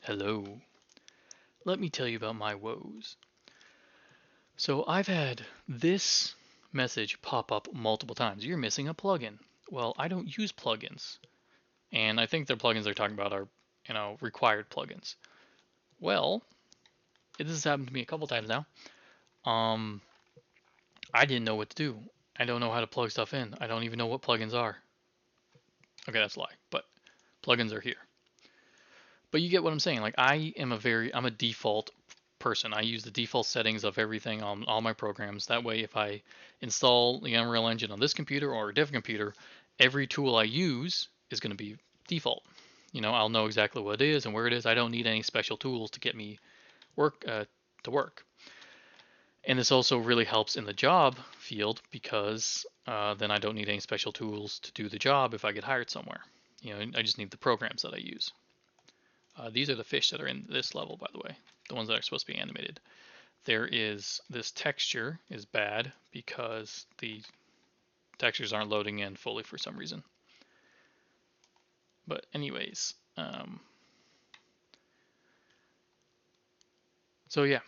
Hello. Let me tell you about my woes. So I've had this message pop up multiple times. You're missing a plugin. Well, I don't use plugins. And I think the plugins they're talking about are, required plugins. Well, this has happened to me a couple times now. Um, I didn't know what to do. I don't know how to plug stuff in. I don't even know what plugins are. Okay, that's a lie, but plugins are here. But you get what I'm saying. Like I'm a default person. I use the default settings of everything on all my programs. That way, if I install the Unreal Engine on this computer or a different computer, every tool I use is going to be default. I'll know exactly what it is and where it is. I don't need any special tools to get me work to work. And this also really helps in the job field because then I don't need any special tools to do the job if I get hired somewhere. I just need the programs that I use. These are the fish that are in this level, by the way, the ones that are supposed to be animated. There is this texture is bad because the textures aren't loading in fully for some reason. But anyways, so yeah.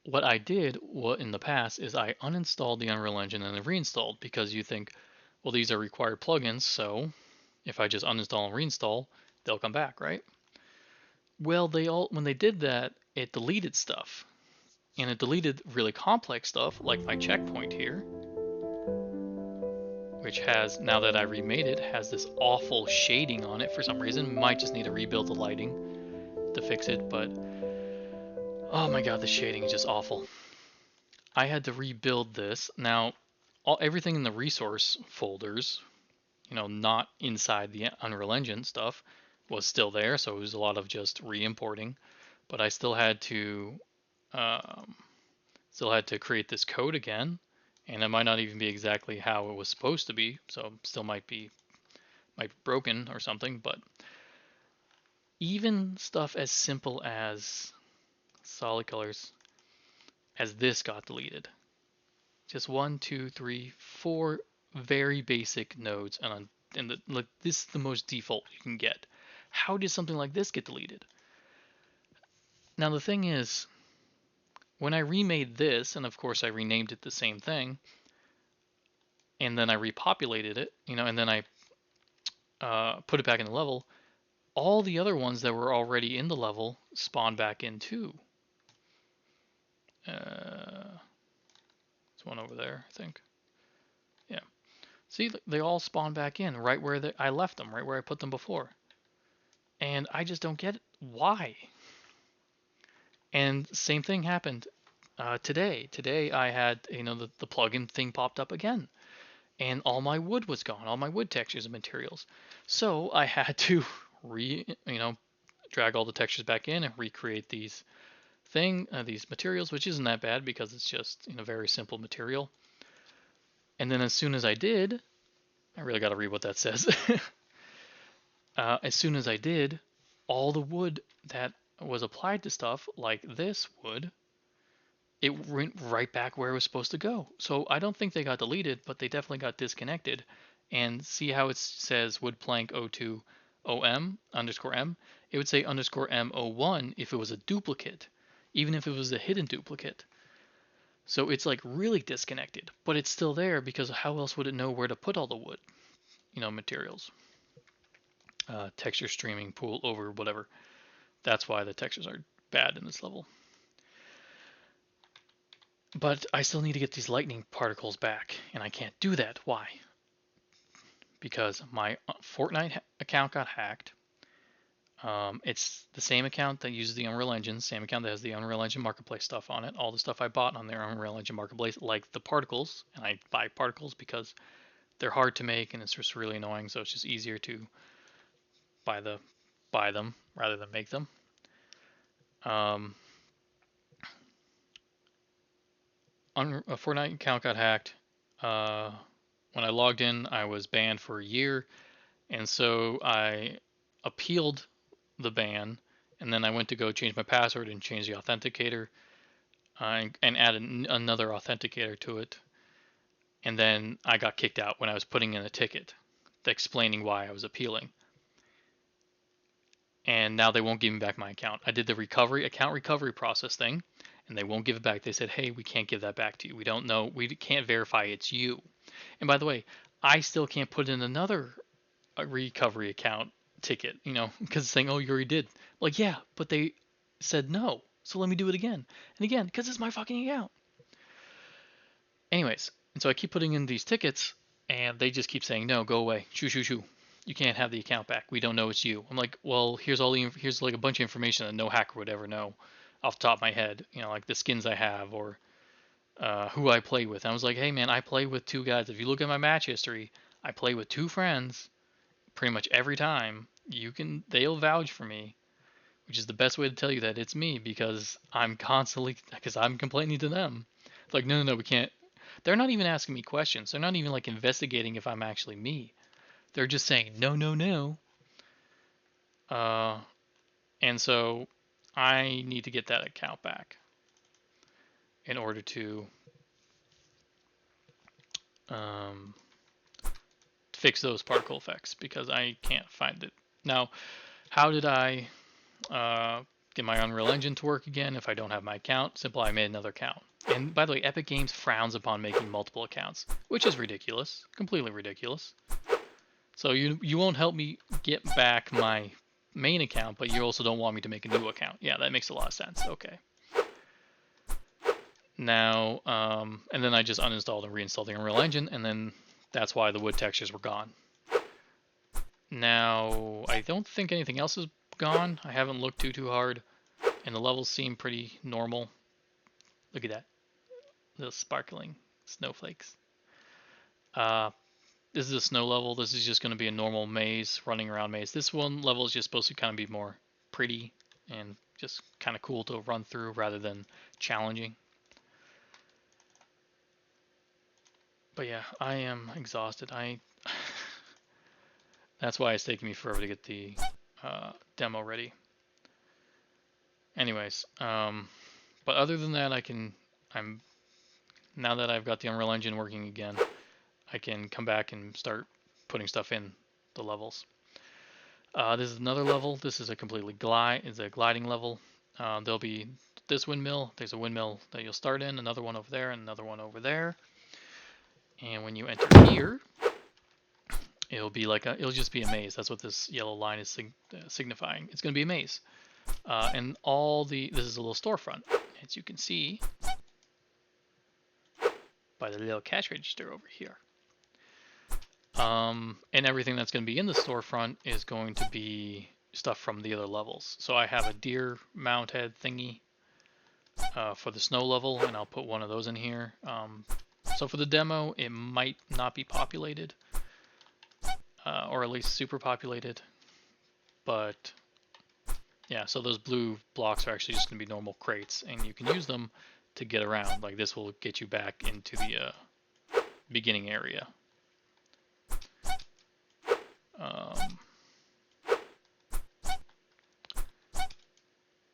What I did in the past is I uninstalled the Unreal Engine and then reinstalled because you think, well, these are required plugins, so if I just uninstall and reinstall, they'll come back, right? Well, when they did that, it deleted stuff. And it deleted really complex stuff like my checkpoint here, which has, now that I remade it, has this awful shading on it for some reason. Might just need to rebuild the lighting to fix it, but oh my god, the shading is just awful. I had to rebuild this. Now, everything in the resource folders, not inside the Unreal Engine stuff, was still there, so it was a lot of just re-importing. But I um, still had to create this code again, and it might not even be exactly how it was supposed to be, so still might be broken or something. But even stuff as simple as solid colors, as this got deleted. Just one, two, three, four very basic nodes, like this is the most default you can get. How did something like this get deleted? Now the thing is, when I remade this, and of course I renamed it the same thing, and then I repopulated it, and then I put it back in the level, all the other ones that were already in the level spawn back in too. There's one over there, I think. Yeah. See, they all spawn back in right where I left them, right where I put them before. And I just don't get why. And same thing happened today. Today I had, the plugin thing popped up again. And all my wood was gone, all my wood textures and materials. So I had to drag all the textures back in and recreate these materials, which isn't that bad because it's just very simple material. And then as soon as I did, I really got to read what that says. As soon as I did, all the wood that was applied to stuff like this wood, it went right back where it was supposed to go. So I don't think they got deleted, but they definitely got disconnected. And see how it says wood plank 02 OM underscore M? It would say underscore M01 if it was a duplicate, even if it was a hidden duplicate. So it's like really disconnected, but it's still there because how else would it know where to put all the wood, materials? Texture streaming, pool over, whatever. That's why the textures are bad in this level. But I still need to get these lightning particles back, and I can't do that. Why? Because my Fortnite account got hacked. It's the same account that uses the Unreal Engine, same account that has the Unreal Engine Marketplace stuff on it. All the stuff I bought on their Unreal Engine Marketplace, like the particles, and I buy particles because they're hard to make and it's just really annoying. So it's just easier to buy them rather than make them. A Fortnite account got hacked. When I logged in, I was banned for a year, and so I appealed the ban, and then I went to go change my password and change the authenticator, and add another authenticator to it, and then I got kicked out when I was putting in a ticket explaining why I was appealing. And now they won't give me back my account. I did the account recovery process thing, and they won't give it back. They said, hey, we can't give that back to you. We don't know. We can't verify it's you. And by the way, I still can't put in another recovery account ticket, because it's saying, oh, you already did. Like, yeah, but they said no. So let me do it again and again because it's my fucking account. Anyways, and so I keep putting in these tickets, and they just keep saying, no, go away. Shoo, shoo, shoo. You can't have the account back. We don't know it's you. I'm like, well, here's like a bunch of information that no hacker would ever know off the top of my head. Like the skins I have or who I play with. And I was like, hey man, I play with 2 guys. If you look at my match history, I play with 2 friends pretty much every time. They'll vouch for me, which is the best way to tell you that it's me because I'm complaining to them. It's like, no, we can't. They're not even asking me questions. They're not even like investigating if I'm actually me. They're just saying no, no, no. And so I need to get that account back in order to fix those particle effects because I can't find it. Now, how did I get my Unreal Engine to work again if I don't have my account? Simply, I made another account. And by the way, Epic Games frowns upon making multiple accounts, which is ridiculous, completely ridiculous. So you won't help me get back my main account, but you also don't want me to make a new account. Yeah, that makes a lot of sense. Okay. Now, and then I just uninstalled and reinstalled the Unreal Engine, and then that's why the wood textures were gone. Now, I don't think anything else is gone. I haven't looked too hard, and the levels seem pretty normal. Look at that. Little sparkling snowflakes. This is a snow level. This is just going to be a normal maze, running around maze. This one level is just supposed to kind of be more pretty and just kind of cool to run through rather than challenging. But yeah, I am exhausted. That's why it's taking me forever to get the demo ready. Anyways, but other than that, now that I've got the Unreal Engine working again, I can come back and start putting stuff in the levels. This is another level. This is a completely gliding level. There'll be this windmill. There's a windmill that you'll start in, another one over there, and another one over there. And when you enter here, it'll just be a maze. That's what this yellow line is signifying. It's going to be a maze. And this is a little storefront, as you can see by the little cash register over here. And everything that's going to be in the storefront is going to be stuff from the other levels. So I have a deer mount head thingy for the snow level, and I'll put one of those in here. So for the demo, it might not be populated, or at least super populated. But yeah, so those blue blocks are actually just going to be normal crates, and you can use them to get around. Like this will get you back into the beginning area.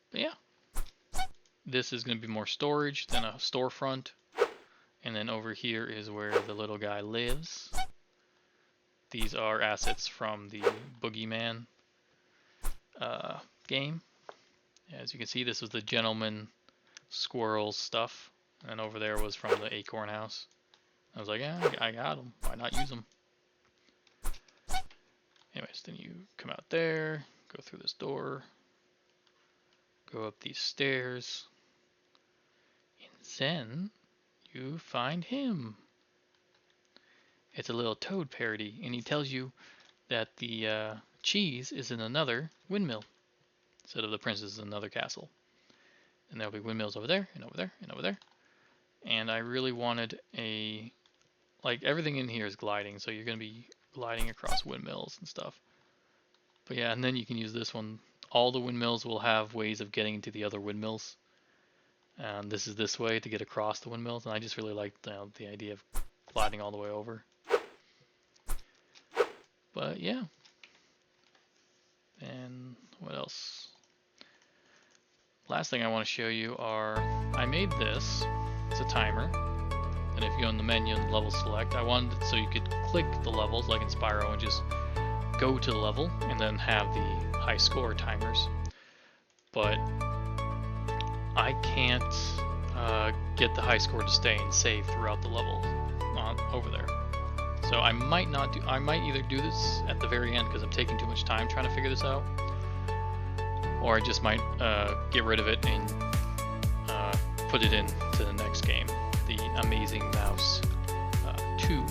But yeah, this is going to be more storage than a storefront. And then over here is where the little guy lives. These are assets from the Boogeyman game. As you can see, this was the Gentleman Squirrel stuff. And over there was from the Acorn House. I was like, yeah, I got them. Why not use them? Anyways, then you come out there, go through this door, go up these stairs, and then you find him. It's a little Toad parody, and he tells you that the cheese is in another windmill instead of the princess in another castle. And there'll be windmills over there, and over there, and over there. And I really wanted everything in here is gliding, so you're going to be gliding across windmills and stuff. But yeah, and then you can use this one. All the windmills will have ways of getting to the other windmills. And this is this way to get across the windmills, and I just really like the idea of gliding all the way over. But yeah. And what else? Last thing I want to show you I made this. It's a timer. And if you go in the menu and level select, I wanted it so you could click the levels like in Spyro and just go to the level and then have the high score timers. But I can't get the high score to stay and save throughout the level over there. So I might either do this at the very end because I'm taking too much time trying to figure this out, or I just might get rid of it and put it into the next game, the Amazing Mouse 2.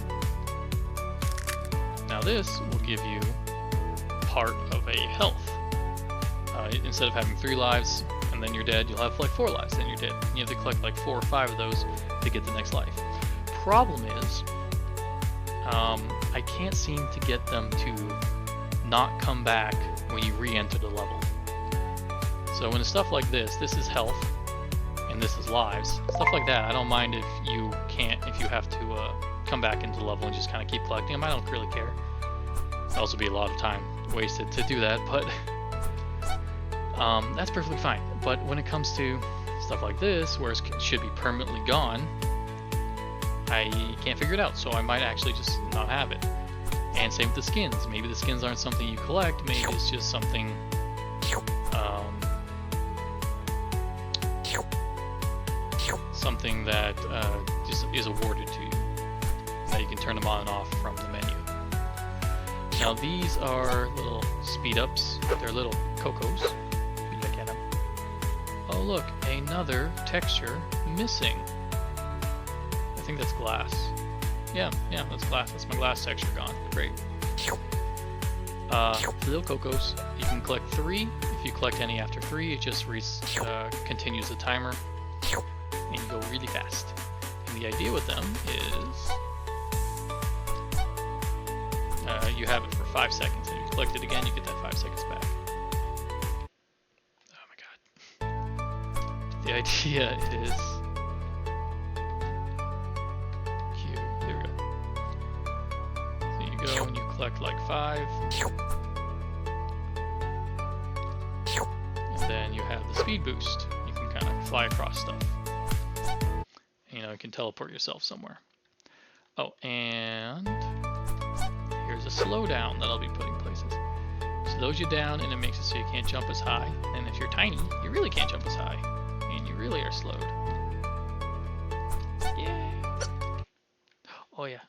Now this will give you part of a health. Instead of having 3 lives and then you're dead, you'll have like 4 lives, then you're dead. You have to collect like 4 or 5 of those to get the next life. Problem is, I can't seem to get them to not come back when you re-enter the level. So when it's stuff like this is health, and this is lives. Stuff like that, I don't mind if you have to come back into the level and just kind of keep collecting them. I don't really care. It'd also be a lot of time wasted to do that, but that's perfectly fine. But when it comes to stuff like this, where it should be permanently gone, I can't figure it out, so I might actually just not have it. And same with the skins. Maybe the skins aren't something you collect, maybe it's just something something that just is awarded to you, that you can turn them on and off from the menu. Now these are little speed ups. They're little cocos. Look at them. Oh look, another texture missing. I think that's glass. Yeah, that's glass. That's my glass texture gone. Great. Little cocos. You can collect 3. If you collect any after 3, it just continues the timer, and you go really fast. And the idea with them is you have it for 5 seconds, and if you collect it again, you get that 5 seconds back. Oh my god. The idea is... There we go. So you go and you collect like 5. And then you have the speed boost. You can kind of fly across stuff. You know, you can teleport yourself somewhere. Oh, and here's a slowdown that I'll be putting places. Slows you down and it makes it so you can't jump as high. And if you're tiny, you really can't jump as high. And you really are slowed. Yay! Oh yeah.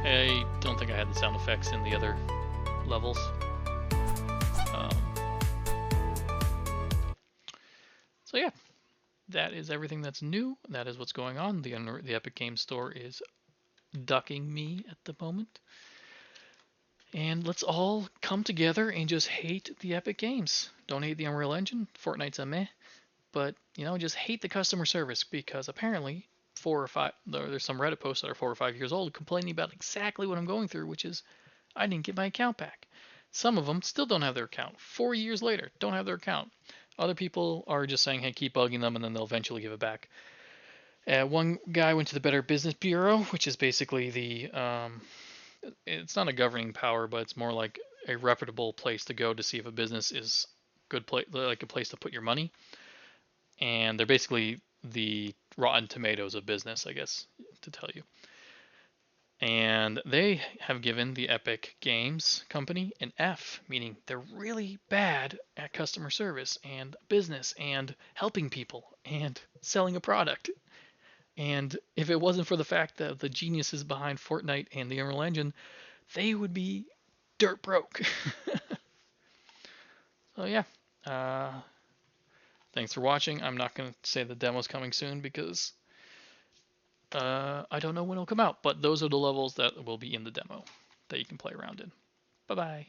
I don't think I had the sound effects in the other levels. So yeah, that is everything that's new. That is what's going on. The Epic Games Store is ducking me at the moment. And let's all come together and just hate the Epic Games. Don't hate the Unreal Engine. Fortnite's a meh. But, you know, just hate the customer service, because apparently 4 or 5, there's some Reddit posts that are 4 or 5 years old complaining about exactly what I'm going through, which is I didn't get my account back. Some of them still don't have their account. 4 years later, don't have their account. Other people are just saying, hey, keep bugging them, and then they'll eventually give it back. One guy went to the Better Business Bureau, which is basically the, it's not a governing power, but it's more like a reputable place to go to see if a business is like a place to put your money. And they're basically the Rotten Tomatoes of business, I guess, to tell you. And they have given the Epic Games company an F, meaning they're really bad at customer service and business and helping people and selling a product. And if it wasn't for the fact that the geniuses behind Fortnite and the Unreal Engine, they would be dirt broke. So yeah, thanks for watching. I'm not going to say the demo's coming soon because I don't know when it'll come out, but those are the levels that will be in the demo that you can play around in. Bye-bye.